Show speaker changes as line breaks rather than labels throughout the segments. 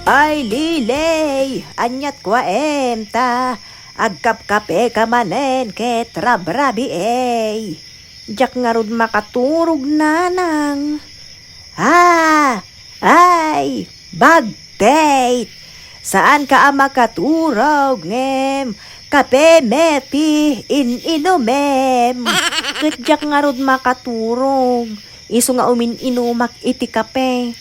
Ay lilay, anyat kwa emta, agkap-kape ka manen ket rabrabi ay. Jak nga rod makaturog nanang. Ay, bag date. Saan ka makaturog ngem? Kape meti inomem. Ketjak nga rod makaturog. Iso nga inumak iti kape.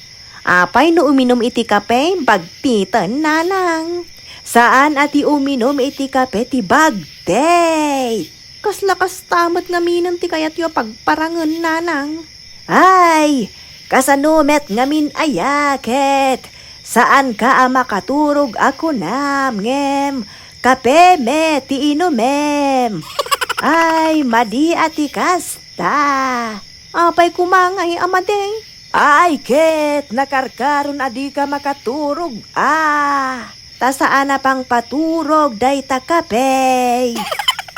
Apay no uminom iti kape, bagtitan nanang. Saan ati uminom iti kape ti bag date? Kas tamat nga minan ti kayat yo pagparangan nanang. Ay, kasanumet ngamin ayaket. Saan ka makaturog ako ngem? Kape me ti inomem. Ay, madi ati kasta. Apay kumangay amadeng. Ay, ket, nakarkaron adi ka makaturog. Ta saan na pang paturog day ta kape.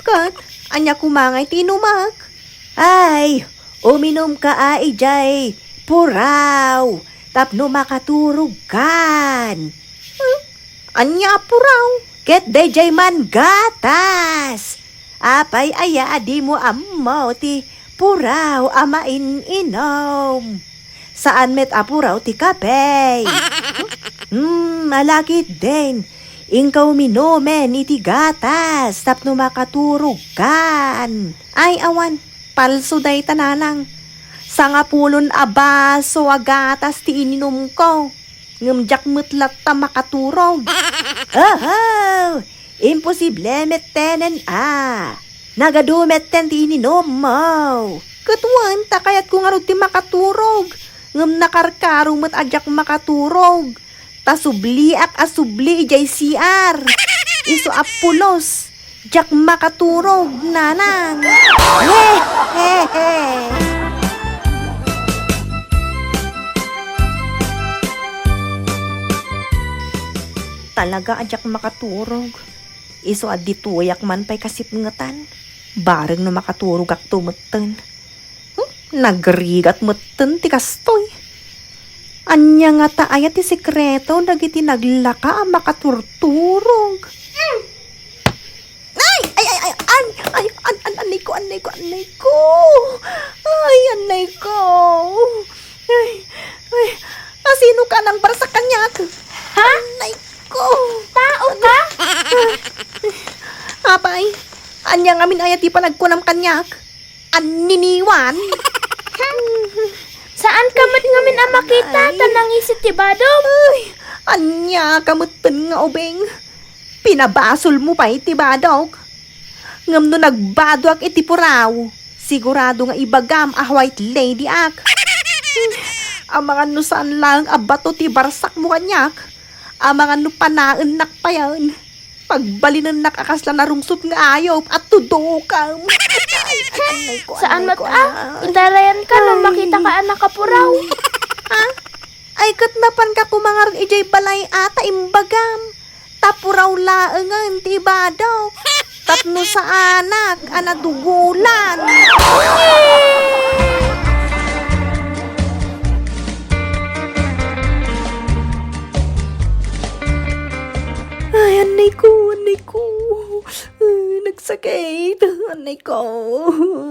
Kat, anya kumangay tinumak. Ay, uminom ka jay puraw. Tapno makaturog kan. Anya puraw? Ket day jay man gatas. Apay aya adi mo ammo ti puraw amain inom. Saan met apuraw ti kape? Malakit din. Ingkaw minomen iti gatas tapno makaturog kan. Ay awan, palso day tananang. Sangapulon abaso agatas ti ininom ko. Ngamjak mutlat ta makaturog. Imposible mettenen Nagadumet ten ti ininom mo. Katuan ta kayat kung arod ti makaturog. Ngam nakarkaro mat ajak makaturog. Ta subliak asubli ijay CR. Iso apulos. Jak makaturog nanang. Talaga ajak makaturog. Iso adituyak man pay kasipngetan. Bareng na makaturog ak tumeten. Nagrigat meten ti kastoy. Anya nga taaya ti sekreto dagiti naglaka makaturturog. Anay ko. Anay ko. Sino ka nang para sa kanyak?
Ha?
Anay ko.
Tao ka?
Apay, anya nga min ayat ti panagkunam kanyak. Aniniwan.
Saan ka mat ngamin ang makita? Tanang isit ti badong?
Ay, anya kamutan nga ubeng. Pinabasol mo pa iti badog. Ngam no nagbado ak iti puraw. Sigurado nga ibagam a white lady ak. Ang mga no saan lang abato ti barsak mo kanyak. Ang mga no panaan nakpayan. Pagbalinan nakakasla na rungsot nga ayaw at tudokam.
Saan mat Indarayan ka no makita ka anak kapuraw.
Ha? Ay katnapan ka kumangar ijay balay ata imbagam. Tapuraw laengan ti badaw. Tapno sa anak anadugulan. Ay, anay ko. Nagsakit, anay ko.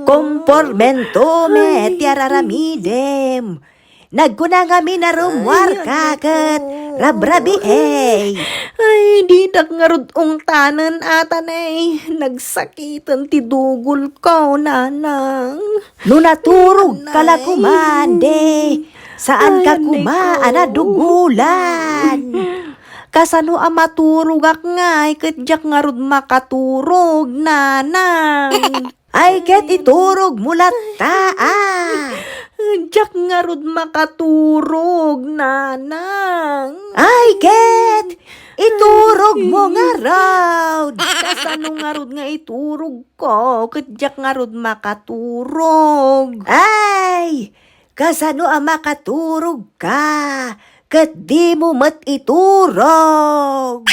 Kompormento me tiararamidem. Nagkuna kami na rumwar kakat. Rabrabi Ay, di nagngarod ong tanan atanay. Nagsakitan ti dugol ko, nanang. Nunaturog kala kumande. Saan ka kumaan dugulan? Kasano ang maturugak nga, ketjak nga rod makaturog, nanang. Ay, ket iturog mulat Jak nga rod makaturog, nanang. Ay, ket iturog mo nga rod. Kasano nga rod nga iturog ko, ketjak nga rod makaturog. Ay, kasano ang makaturog ka? Kat di mo mat iturog.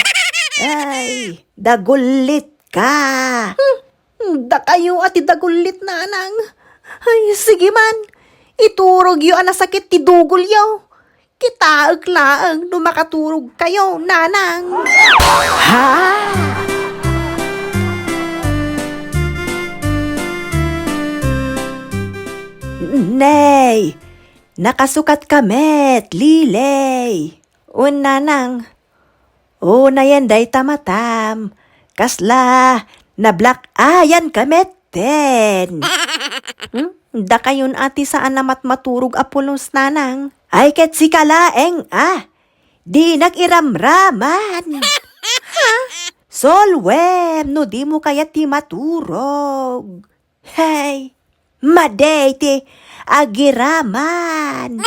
Ay, dagulit ka. Da kayo ati dagulit nanang. Ay, sige man. Iturog yo anasakit ti dugol yaw. Kitaag laang no makaturog kayo, nanang.
Ha? Nay, nakasukat kamet, lilay.
Un nanang,
O na yan day tamatam. Kasla, na black ayan kamet ten.
da kayon ati saan namat maturog apulos nanang.
Ay ket si kalaeng di nag-iramraman. Solwem, no di mo kaya ti maturog. Hey, maday ti agiraman.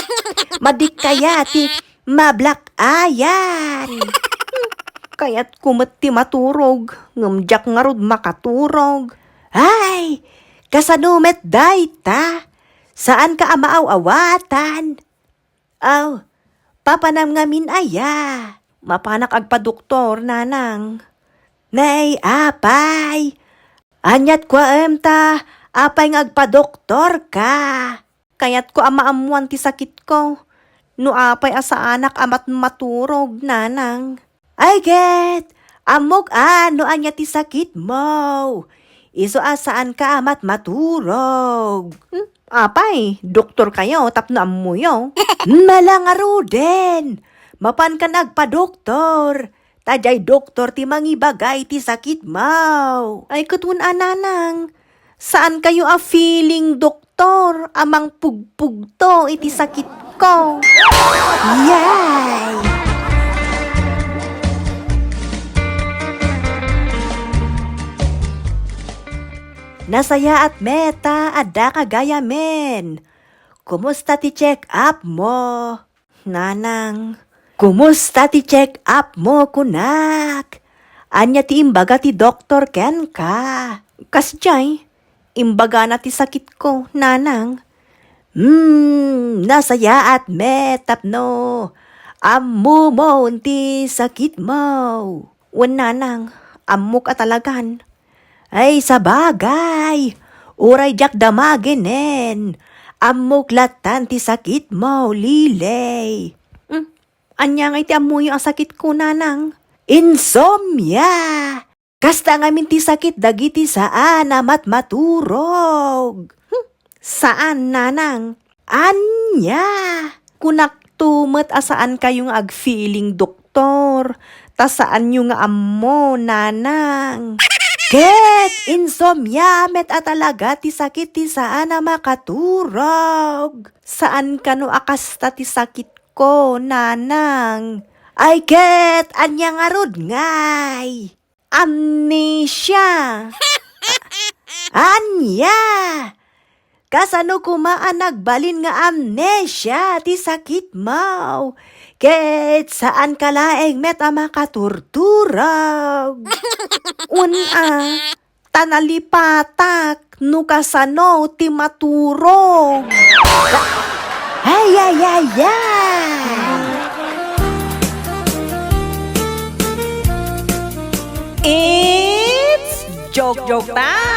Madik kaya ti mablak ayan.
Kaya't kumet ti maturog, ngamjak nga rod makaturog.
Ay, kasanumet dayta. Saan ka amaaw-awatan? Aw, papanam ngamin aya.
Mapanak agpa-doktor, nanang.
Nay, apay. Anyat kwa ta, apay ng agpa-doktor ka.
Kaya't ko amaamuan ti sakit ko. No apay asa anak amat maturog, nanang.
Ay get, amok ano anya ti sakit mo. Iso asaan ka amat maturog.
Apay, doktor kayo, tapno amuyo.
Malangaro din. Mapan ka nagpa-doktor. Tajay doktor ti mangibagay ti sakit mo.
Ay kutun nanang. Saan kayo feeling doktor? Amang pugpugto iti sakit ko.
Yay! Nasaya at meta, ada kagaya men. Kumusta ti check up mo?
Nanang,
Kumusta ti check up mo, kunak? Anya ti imbaga ti doktor ken ka?
kasjay, imbaga na ti sakit ko, nanang.
Nasaya at metap no. Ammo mo ti sakit mo.
Wan nanang, amok at talagan.
Ay, sa bagay. Uray jak damaginen. Amok latan ti sakit mo, lilay.
Anya nga iti amuyo ang sakit ko, nanang.
Insomnia. Kasta ngamin ti sakit dagiti saan amat maturog.
Saan, nanang?
Anya.
Kunak tumet asaan kayong ag-feeling doktor. Ta saan yung nga ammo, nanang?
Ket, insomnia met talaga ti sakit ti saan na makaturog.
Saan ka no akasta ti sakit ko, nanang?
Ay ket, anya nga rod ngay.
Amnesia.
Anya. Kasano kumaan nagbalin nga amnesia ti sakit mo. Ket, saan kalaeng met makaturturog.
Tanalipatak, no kasano ti maturog.
Ay, ay, ay, ay.
It's joke time!